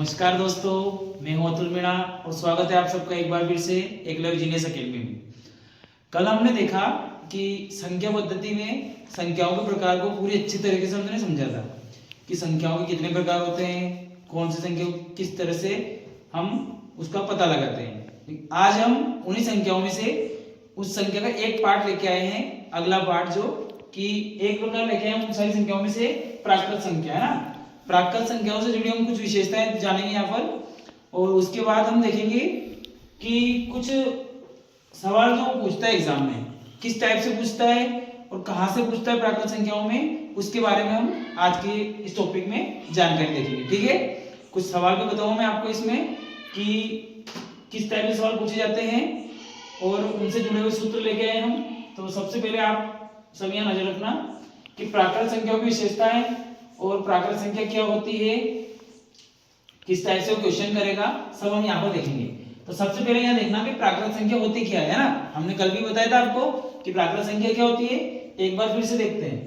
नमस्कार दोस्तों, मैं हूं अतुल मीणा और स्वागत है आप सबका एक बार फिर से एकलव्य जीनियस अकेडमी में। कल हमने देखा कि संख्या पद्धति में संख्याओं के प्रकार को पूरी अच्छी तरीके से हमने समझा था कि संख्याओं के कितने प्रकार होते हैं, कौन सी संख्या किस तरह से हम उसका पता लगाते हैं। आज हम उन्हीं संख्याओं में से उस संख्या का एक पार्ट लेके आए हैं, अगला पार्ट जो कि एक प्रकार लेके आए उन सारी संख्याओं में से प्राकृत संख्या है ना। प्राकृत संख्याओं से जुड़ी हम कुछ विशेषताएं जानेंगे यहाँ पर और उसके बाद हम देखेंगे कि कुछ सवाल जो पूछता है एग्जाम में किस टाइप से पूछता है और कहाँ से पूछता है प्राकृत संख्याओं में, उसके बारे में हम आज के इस टॉपिक में जानकारी देखेंगे। ठीक है, कुछ सवाल भी बताऊँ मैं आपको इसमें कि किस टाइप के सवाल पूछे जाते हैं और उनसे जुड़े हुए सूत्र लेके आए हम। तो सबसे पहले आप सब यहाँ नजर रखना कि प्राकृत संख्याओं की विशेषताएं और प्राकृत संख्या क्या होती है, किस टाइप से वो क्वेश्चन करेगा, सब हम यहाँ पर देखेंगे। तो सबसे पहले यहाँ देखना कि प्राकृत संख्या होती क्या है ना। हमने कल भी बताया था आपको कि प्राकृत संख्या क्या होती है। एक बार फिर से देखते हैं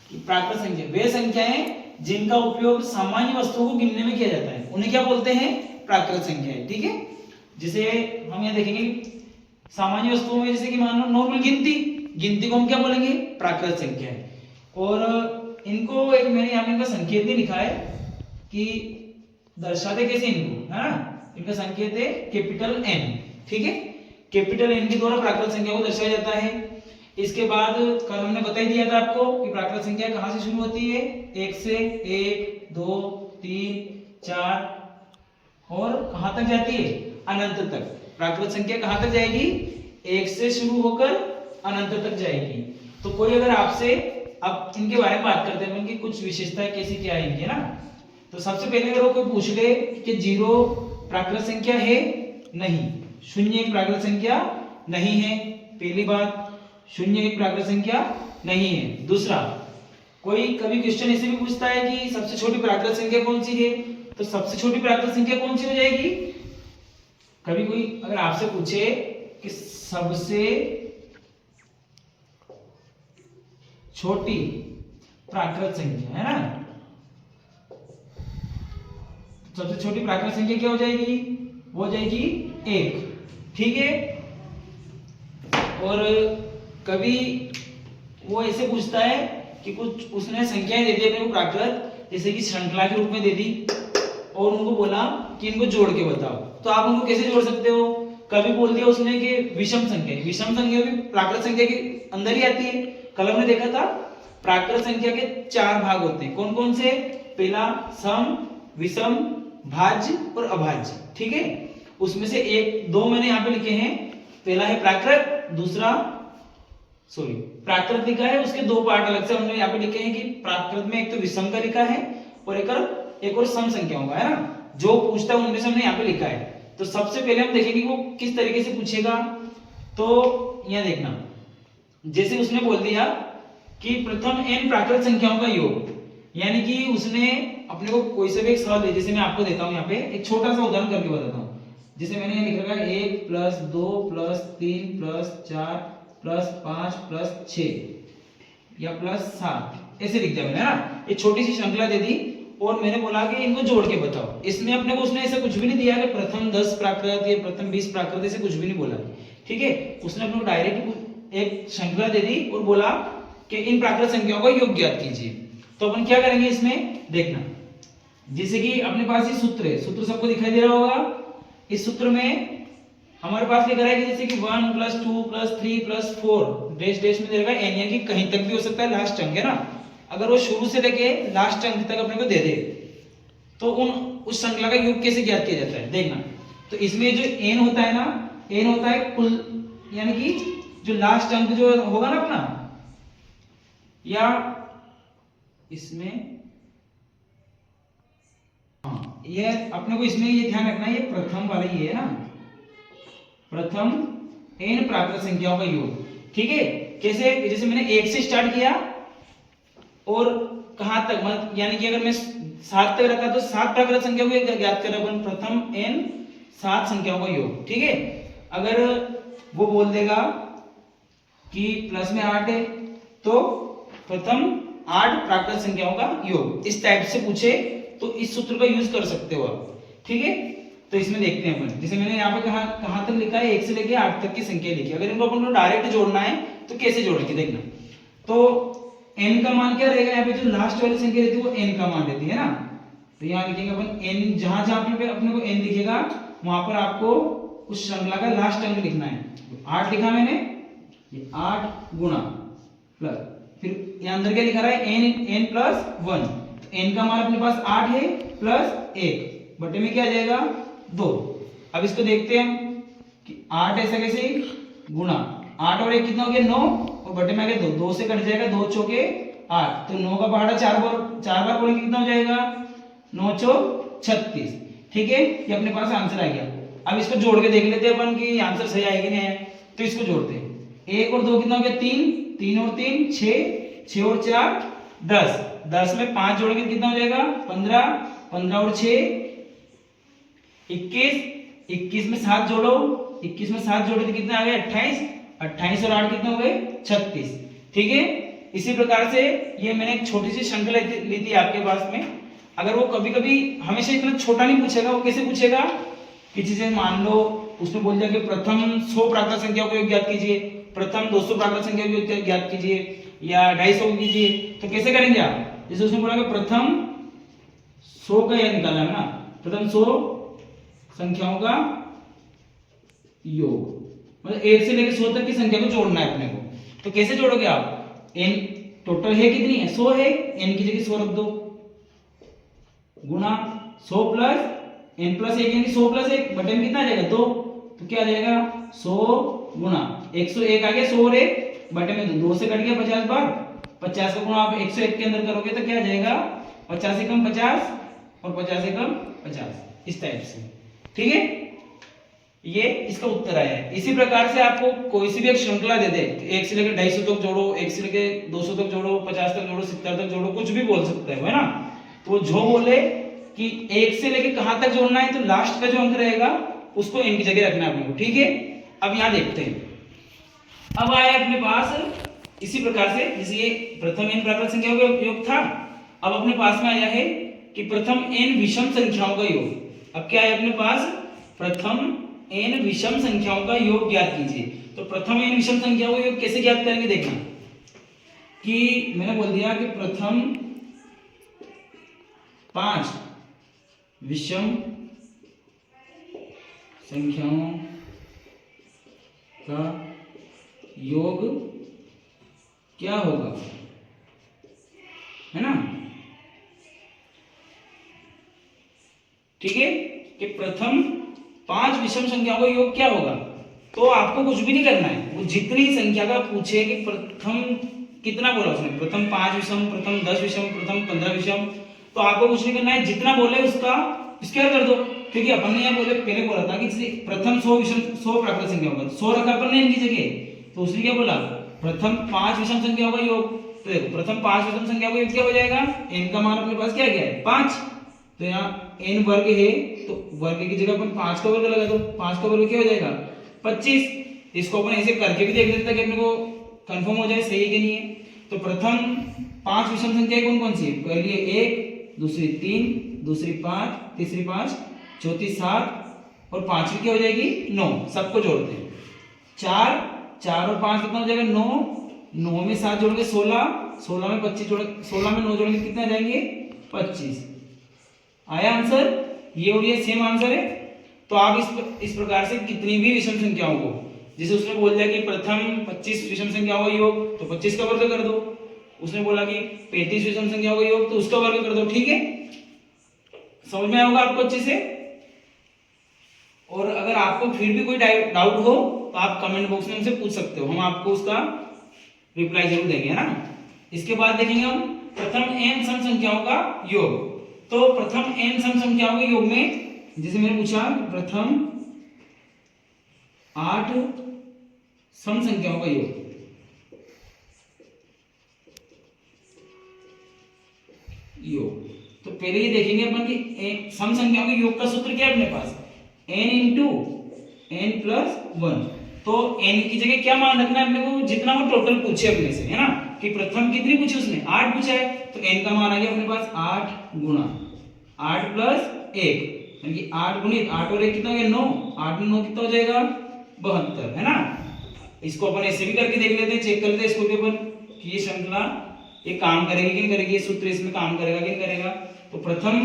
कि प्राकृत संख्या वे संख्याएं जिनका उपयोग सामान्य वस्तुओं को गिनने में किया जाता है, उन्हें क्या बोलते हैं, प्राकृत संख्याएं। ठीक है, जिसे हम यहाँ देखेंगे सामान्य वस्तुओं में, जैसे कि मान लो नॉर्मल गिनती को हम क्या बोलेंगे, प्राकृत संख्या है। और इनको एक मैंने यहाँ पे इनका संकेत भी लिखा है कि दर्शाते कैसे इनको, है ना। इनका संकेत है कैपिटल एन। ठीक है, कैपिटल एन के द्वारा प्राकृत संख्या को दर्शाया जाता है। इसके बाद कल हमने बता ही दिया था आपको कि प्राकृत संख्या कहाँ से शुरू होती है, एक से, 1 2 3 4 और कहाँ तक जाती है, अनंत तक। प्राकृत संख्या कहाँ तक जाएगी, 1 से शुरू होकर अनंत तक जाएगी। तो कोई अगर आपसे, अब इनके बारे में बात करते हैं, इनकी कुछ विशेषताएं कैसी क्या है इनकी ना। तो सबसे पहले अगर वो कोई पूछ ले कि 0 प्राकृत संख्या है, नहीं, 0 एक प्राकृत संख्या नहीं है, पहली बात 0 एक प्राकृत संख्या नहीं है। दूसरा, कोई कभी क्वेश्चन ऐसे भी पूछता है कि सबसे छोटी प्राकृत संख्या कौन सी है, तो सबसे छोटी प्राकृत संख्या कौन सी हो जाएगी। कभी कोई अगर आपसे पूछे कि सबसे छोटी प्राकृत संख्या, है ना, सबसे छोटी प्राकृत संख्या क्या हो जाएगी, वो हो जाएगी 1। ठीक है, और कभी वो ऐसे पूछता है कि कुछ उसने संख्याएं दे दी अपने को प्राकृत, जैसे कि श्रृंखला के रूप में दे दी और उनको बोला कि इनको जोड़ के बताओ, तो आप उनको कैसे जोड़ सकते हो। कभी बोल दिया उसने कि विषम संख्या भी प्राकृत संख्या के अंदर ही आती है। कल हमने देखा था प्राकृत संख्या के 4 भाग होते हैं, कौन कौन से, पहला सम, विषम, भाज्य और अभाज्य। ठीक है, उसमें से 1 2 मैंने यहाँ पे लिखे हैं, पहला है प्राकृत, दूसरा प्राकृत लिखा है, उसके 2 पार्ट अलग से हमने यहाँ पे लिखे हैं कि प्राकृत में एक तो विषम का लिखा है और एक और सम संख्याओं का, है ना। जो पूछता है उनमें से हमने यहाँ पे लिखा है। तो सबसे पहले हम देखेंगे वो किस तरीके से पूछेगा। तो यहाँ देखना, जैसे उसने बोल दिया कि प्रथम n प्राकृत संख्याओं का योग, यानी कि उसने अपने को कोई से भी एक सवाल दे, जैसे मैं आपको देता हूं यहाँ पे एक छोटा सा उदाहरण करके बताता हूँ। जैसे मैंने यहाँ लिख रखा है 1 + 2 + 3 + 4 + 5 + 6 या +7, ऐसे लिख दिया मैंने, है ना। एक छोटी सी श्रृंखला दे दी और मैंने बोला कि इनको जोड़ के बताओ। इसमें अपने को उसने ऐसा कुछ भी नहीं दिया कि प्रथम 10 प्राकृत या प्रथम 20 प्राकृत, ऐसे कुछ भी नहीं बोला। ठीक है, उसने अपने को डायरेक्ट एक श्रृंखला दे दी और बोला कि इन प्राकृत संख्याओं का योग ज्ञात कीजिए। तो अपन क्या करेंगे इसमें, देखना, जैसे कि अपने पास ये सूत्र है, सूत्र सबको दिखाई दे रहा होगा। इस सूत्र में हमारे पास लिखा है कि जैसे कि 1 + 2 + 3 + 4 डैश डैश में दे रखा है n, यानी कि कहीं तक भी हो सकता है, लास्ट अंक है ना। अगर वो शुरू से लेके लास्ट अंक तक अपने को दे दे तो उस श्रृंखला का योग कैसे ज्ञात किया जाता है, देखना। तो इसमें जो n होता है ना, n होता है कुल, यानी कि जो लास्ट अंक जो होगा ना अपना, या इसमें ये अपने को इसमें ये ध्यान रखना है, ये प्रथम वाला ही है ना, प्रथम n प्राकृत संख्याओं का योग। ठीक है, कैसे, जैसे मैंने 1 से स्टार्ट किया और कहां तक, मतलब यानी कि अगर मैं 7 तक रखा तो 7 प्राकृत संख्याओं को ज्ञात करें अपन, प्रथम n 7 संख्याओं का योग। ठीक है, अगर वो बोल देगा कि प्लस में 8 है तो प्रथम 8 प्राकृत संख्याओं का योग, इस टाइप से पूछे तो इस सूत्र का यूज कर सकते हो आप ठीक है, तो इसमें देखते हैं अपन, जैसे मैंने यहाँ पे कहाँ तक लिखा है, 1 से लेके 8 तक की संख्या लिखी। अगर इनको अपन को डायरेक्ट जोड़ना है तो कैसे जोड़ेंगे देखना। तो n का मान क्या रहेगा, यहाँ पे जो लास्ट वाली संख्या रहती है वो n का मान रहती है ना। तो यहाँ लिखेंगे अपन n, जहां जहां पे अपने को n दिखेगा वहां पर आपको उस श्रृंखला का लास्ट अंक लिखना है। 8 लिखा मैंने, ये 8 गुणा प्लस, फिर यहाँ अंदर क्या लिखा रहा है, n प्लस 1। तो n का मान अपने पास 8 है प्लस 1 बटे में क्या आ जाएगा 2। अब इसको देखते हैं हम कि 8 ऐसा कैसे गुणा 8 और 1 कितना हो गया 9 और बटे में आ गया 2 से कट जाएगा, 2 चौके 8, तो 9 का पहाड़ा 4 बार बोलेंगे कितना हो जाएगा 9 चौक 36। ठीक है, ये अपने पास आंसर आ गया। अब इसको जोड़ के देख लेते हैं अपन कि आंसर सही आएगा नहीं है। तो इसको जोड़ते हैं, 1 और 2 कितना हो गया 3, 3 और 3 6, 6 और 4 10, 10 में 5 जोड़ेंगे कितना हो जाएगा 15, 15 और 6 21, 21 में 7 जोड़ो, 21 में 7 जोड़े तो कितना आ गया 28, 28 और 8 कितना हो गए 36। ठीक है, इसी प्रकार से ये मैंने एक छोटी सी श्रृंखला ली थी आपके पास में। अगर वो कभी कभी हमेशा इतना छोटा नहीं पूछेगा, वो कैसे पूछेगा, किसी से मान लो उसने बोल दिया कि प्रथम 100 प्राकृत संख्याओं को योग ज्ञात कीजिए, प्रथम 200 प्राकृत संख्याओं को योग ज्ञात कीजिए या 250 कीजिए, तो कैसे करेंगे आप। जैसे उसने बोला कि प्रथम 100 का यह निकालना है ना, प्रथम 100 संख्याओं का योग, मतलब 1 से लेकर 100 तक की संख्या को जोड़ना है अपने को। तो कैसे जोड़ोगे आप, n टोटल है कितनी है 100 है, n की जगह 100 रख दो गुणा 100 प्लस n प्लस 1 यानी 100 प्लस 1 बटे में कितना आ जाएगा 2, तो क्या आ जाएगा 100 गुणा 101 आ गया 100 और 1 बटे में 2 से कट गया 50 बार, 50 का गुणा आप 101 के अंदर करोगे तो क्या आ जाएगा 50 से कम 50 और 50 से कम 50, इस टाइप से। ठीक है, ये इसका उत्तर आया है। इसी प्रकार से आपको कोई सी भी एक श्रृंखला दे दे, 1 से लेकर 250 तक जोड़ो, 1 से लेकर 200 तक जोड़ो, 50 तक जोड़ो, 70 तक जोड़ो, कुछ भी बोल सकते है ना। तो जो बोले कि 1 से लेकर कहां तक जोड़ना है, तो लास्ट का जो अंक रहेगा उसको n की जगह रखना है अपने को। ठीक है, अब यहां देखते हैं, अब आया अपने पास इसी प्रकार से, जैसे ये प्रथम n प्राकृत संख्याओं का योग था, अब अपने पास में आया है कि प्रथम n विषम संख्याओं का योग। अब क्या है अपने पास, प्रथम n विषम संख्याओं का योग ज्ञात कीजिए। तो प्रथम n विषम संख्याओं का योग कैसे ज्ञात करेंगे देखना, कि मैंने बोल दिया कि प्रथम 5 विषम संख्याओं का योग क्या होगा, है ना। ठीक है, कि प्रथम 5 विषम संख्याओं का योग क्या होगा। तो आपको कुछ भी नहीं करना है, वो जितनी संख्या का पूछे कि प्रथम कितना बोला उसने, प्रथम 5 विषम, प्रथम 10 विषम, प्रथम 15 विषम, तो आपको कुछ नहीं करना है, जितना बोले उसका स्क्वायर कर दो। क्योंकि अपन ने यहाँ बोले पहले बोला था कि प्रथम 100 विषम 100 प्राकृत संख्या होगा, 100 रखा अपन ने इनकी जगह, तो उसने क्या बोला प्रथम 5 विषम संख्या का योग। तो देखो प्रथम 5 विषम संख्या का योग क्या हो जाएगा, n का मान अपने पास क्या गया है 5, तो यहाँ n वर्ग है तो वर्ग की जगह अपन 5 का वर्ग लगा दो, 5 का वर्ग क्या हो जाएगा 25। इसको अपन ऐसे करके भी देख लेते हैं कि अपने को कंफर्म हो जाए सही है कि नहीं है। तो प्रथम 5 विषम संख्या कौन कौन सी है, पहली है 1, दूसरी 3, दूसरी 5, तीसरी 5, चौथी 7 और पांचवी क्या हो जाएगी 9। सबको जोड़ते हैं, 4 4 और 5 कितना हो जाएगा 9, 9 में 7 जोड़ेंगे 16, 16 में 25 जोड़े 16 में 9 जोड़ेंगे कितना जाएंगे 25। आया आंसर, ये और ये सेम आंसर है। तो आप इस प्रकार से कितनी भी विषम संख्याओं को, जैसे उसने बोल दिया कि प्रथम 25 विषम संख्याओं का योग तो 25 का वर्ग कर दो, उसने बोला कि 35 विषम संख्याओं का योग तो उसका वर्ग कर दो। ठीक है, समझ में आया होगा आपको अच्छे से। और अगर आपको फिर भी कोई डाउट हो तो आप कमेंट बॉक्स में हमसे पूछ सकते हो, हम आपको उसका रिप्लाई जरूर देंगे, है ना। इसके बाद देखेंगे हम प्रथम n सम संख्याओं का योग। तो प्रथम n सम संख्याओं के योग में जैसे मैंने पूछा प्रथम 8 सम संख्याओं का योग, तो पहले ये देखेंगे अपन कि सम संख्याओं के योग का सूत्र क्या है अपने पास, n इंटू n प्लस 1। तो n की जगह क्या मान रखना है अपने को, जितना वो टोटल पूछे अपने से, है ना, कि प्रथम कितनी पूछी उसने 8 पूछा है, तो n का मान आ गया अपने पास 8 गुणा 8 प्लस 1, यानी कि 8 गुणित 8 और 1 कितना हो गया 9, 8 में 9 कितना हो जाएगा 72, है ना। इसको अपन ऐसे भी करके देख लेते हैं, चेक कर लेते हैं इसको भी अपन कि ये श्रृंखला ये काम करेगी कि नहीं करेगी, ये सूत्र इसमें काम करेगा कि नहीं करेगा। तो प्रथम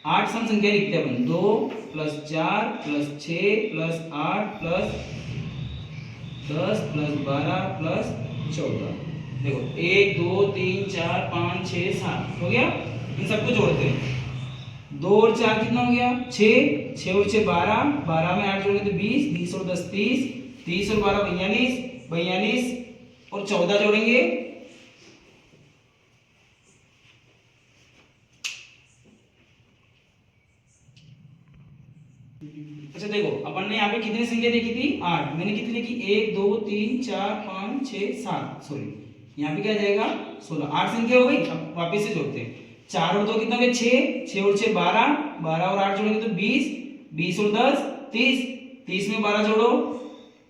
8 सम संख्या लिखते हैं अपन, 2 + 4 + 6 + 8 + 10 + 12 + 14। देखो 1 2 3 4 5 6 7 हो गया। इन सबको जोड़ते हैं, 2 और 4 कितना हो गया 6, 6 और 6 12, 12 में 8 जोड़ेंगे तो 20, 20 और 10 30, 30 और 12 42, 42 और 14 जोड़ेंगे अच्छा देखो अपन ने यहाँ पे कितनी संख्या देखी थी 8, मैंने कितनी लिखी 1 2 3 4 5 6 7, सॉरी यहाँ पे क्या जाएगा 16, 8 संख्या हो गई। अब वापस से जोड़ते हैं, 4 और 2 कितना हो गया 6, 6 और 6 12, 12 और 8 जोड़ेंगे तो 20, 20 और 10 30, 30 में 12 जोड़ो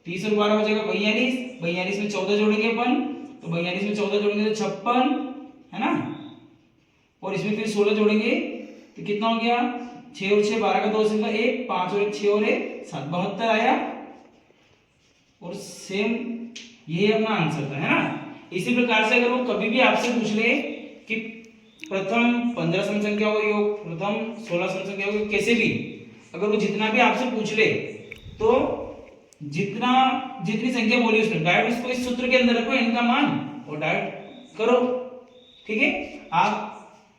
30 और 12 हो जाएगा 42, 42 में 14 जोड़ेंगे अपन, तो 42 में 14 जोड़ेंगे तो 56, है ना। और इसमें फिर 16 जोड़ेंगे तो कितना हो गया 6 और 6 12 का 2 से 1, 5 और 1 6 और 1 7, 72 आया। और सेम ये अपना आंसर था, है ना। इसी प्रकार से अगर वो कभी भी आपसे पूछ ले कि प्रथम 15 सम संख्याओं का योग, प्रथम 16 सम संख्याओं का योग, कैसे भी अगर वो जितना भी आपसे पूछ ले तो जितनी संख्या बोली उसने डायरेक्ट उसको इस सूत्र के अंदर रखो n का मान और डायरेक्ट करो, ठीक है। आप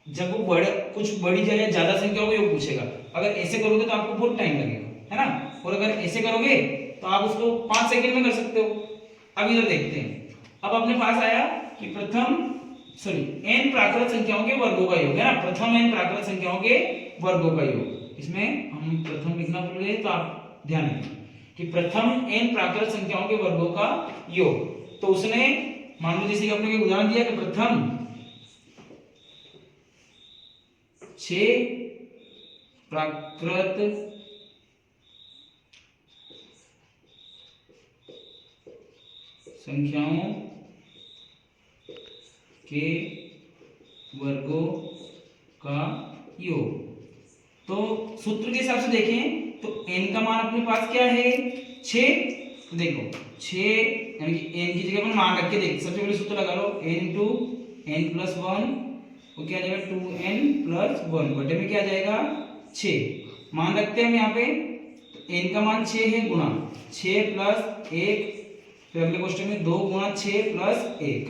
जब वो कुछ बड़ी या ज्यादा संख्याओं का योग पूछेगा, अगर ऐसे करोगे तो आपको बहुत टाइम लगेगा, है ना। और अगर ऐसे करोगे तो आप उसको 5 सेकंड में कर सकते हो। अब इधर देखते हैं, अब अपने पास आया कि n प्राकृत संख्याओं के वर्गों का योग, है ना। प्रथम n प्राकृत संख्याओं के वर्गों का योग, इसमें हम प्रथम लिखना भूल गए तो आप ध्यान रखें कि प्रथम n प्राकृत संख्याओं के वर्गों का योग। तो उसने मान लो जैसे कि आपने एक उदाहरण दिया कि प्रथम 6 प्राकृत संख्याओं के वर्गों का योग। तो सूत्र के हिसाब से देखें तो n का मान अपने पास क्या है 6, तो देखो 6 यानी कि n की जगह पर मान रख के देख, सबसे पहले सूत्र लगा लो n × n + 1, वो क्या आ जाएगा 2n + 1 बटे में क्या आ जाएगा 6, मान रखते हैं हम यहाँ पे। तो n का मान 6 है, गुणा 6 + 1, फिर अगले क्वेश्चन में 2 × 6 + 1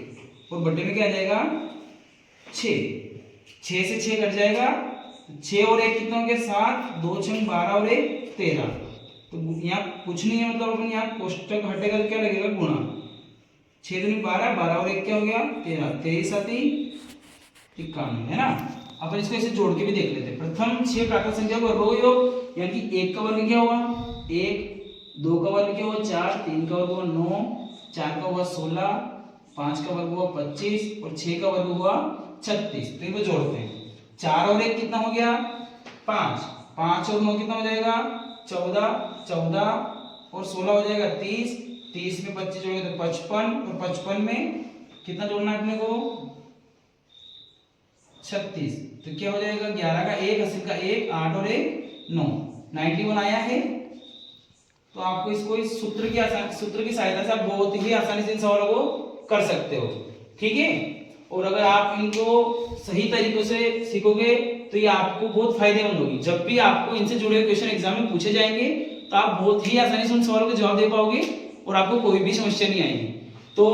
और बटे में क्या आ जाएगा 6, 6 से 6 कट जाएगा, 6 और 1 कितना हो गया 7, 2 × 6 12 और 1 13। तो यहाँ कुछ नहीं है, मतलब अपन यहाँ कोष्टक हटेगा तो क्या लगेगा गुणा, 6 दूनी 12, 12 और 1 क्या हो गया 13, 23 7 51, है ना। अपन इसको ऐसे जोड़ के भी देख लेते हैं। प्रथम 6 प्राकृत संख्या का वर्गों का योग, यानी कि 1 का वर्ग क्या हुआ 1, 2 का वर्ग क्या हुआ 4, 3 का वर्ग हुआ 9, 4 का हुआ 16, 5 का वर्ग हुआ 25 और 6 का वर्ग हुआ 36। तो इनको जोड़ते हैं, 4 और 1 कितना हो गया 5, 5 और 9 कितना हो जाएगा 14, 14 और 16 हो जाएगा 30, 30 में 25 जोड़ेंगे तो 55 और 55 में कितना जोड़ना है अपने को 36। तो क्या हो जाएगा 11 का 1, 80 का 1, 8 और 1 9, 91 आया है। तो आपको इसको इस सूत्र की सहायता से आप बहुत ही आसानी से इन सवालों को कर सकते हो, ठीक है। और अगर आप इनको सही तरीकों से सीखोगे तो ये आपको बहुत फायदेमंद होगी। जब भी आपको इनसे जुड़े हुए क्वेश्चन एग्जाम में पूछे जाएंगे तो आप बहुत ही आसानी से उन सवालों के जवाब दे पाओगे और आपको कोई भी समस्या नहीं आएगी। तो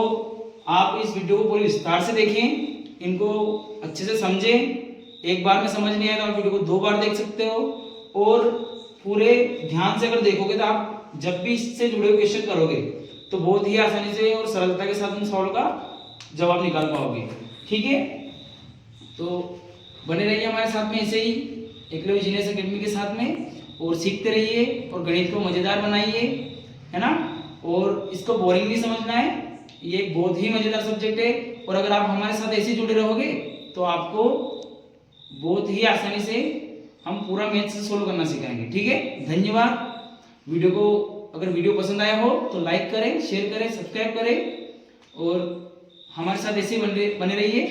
आप इस वीडियो को पूरी विस्तार से देखें, इनको अच्छे से समझें। एक बार में समझ नहीं आया तो आप वीडियो को 2 बार देख सकते हो, और पूरे ध्यान से अगर देखोगे तो आप जब भी इससे जुड़े हुए क्वेश्चन करोगे तो बहुत ही आसानी से और सरलता के साथ उन सवालों का जवाब निकाल पाओगे, ठीक है। तो बने रहिए हमारे साथ में ऐसे ही एकलव्य जीनियस एकेडमी के साथ में, और सीखते रहिए और गणित को मजेदार बनाइए, है ना। और इसको बोरिंग नहीं समझना है, ये एक बहुत ही मजेदार सब्जेक्ट है। और अगर आप हमारे साथ ऐसे जुड़े रहोगे तो आपको बहुत ही आसानी से हम पूरा मैथ्स सोल्व करना सिखाएंगे, ठीक है। धन्यवाद। वीडियो को अगर वीडियो पसंद आया हो तो लाइक करें, शेयर करें, सब्सक्राइब करें और हमारे साथ ऐसे बने रहिए।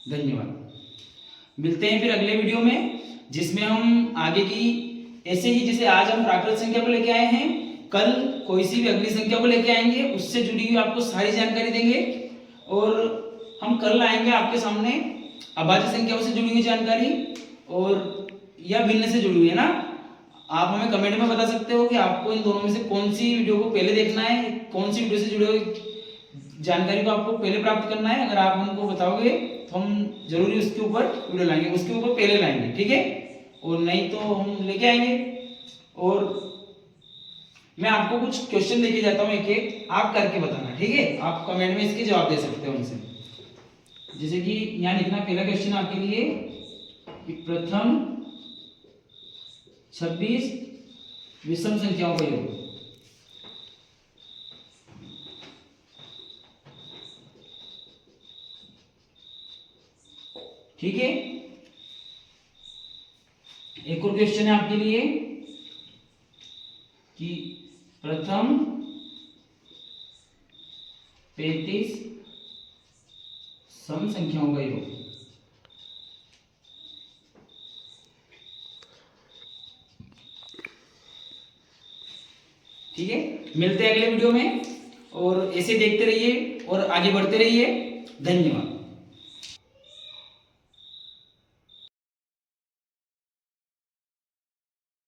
धन्यवाद। मिलते हैं फिर अगले वीडियो में जिसमें हम आगे की ऐसे ही जैसे आज हम प्राकृत संख्या को लेके आए हैं, कल कोई सी भी अगली संख्या को लेके आएंगे, उससे जुड़ी हुई आपको सारी जानकारी देंगे। और हम कल लाएंगे आपके सामने अभाज्य संख्याओं से जुड़ी हुई जानकारी और या भिन्न से जुड़ी हुई है ना। आप हमें कमेंट में बता सकते हो कि आपको इन दोनों में से कौन सी वीडियो को पहले देखना है, कौन सी वीडियो से जुड़े हुए जानकारी को आपको पहले प्राप्त करना है। अगर आप हमको बताओगे तो हम जरूरी उसके ऊपर वीडियो लाएंगे, उसके ऊपर पहले लाएंगे, ठीक है। और नहीं तो हम लेके आएंगे। और मैं आपको कुछ क्वेश्चन लेके जाता हूँ एक एक, आप करके बताना, ठीक है। आप कमेंट में इसके जवाब दे सकते हो उनसे। जैसे कि यहाँ लिखना पहला क्वेश्चन आपके लिए कि प्रथम 26 विषम संख्याओं का योग। ठीक है। एक और क्वेश्चन है आपके लिए कि प्रथम 35 सम संख्याओं का योग। ठीक है। मिलते हैं अगले वीडियो में और ऐसे देखते रहिए और आगे बढ़ते रहिए। धन्यवाद।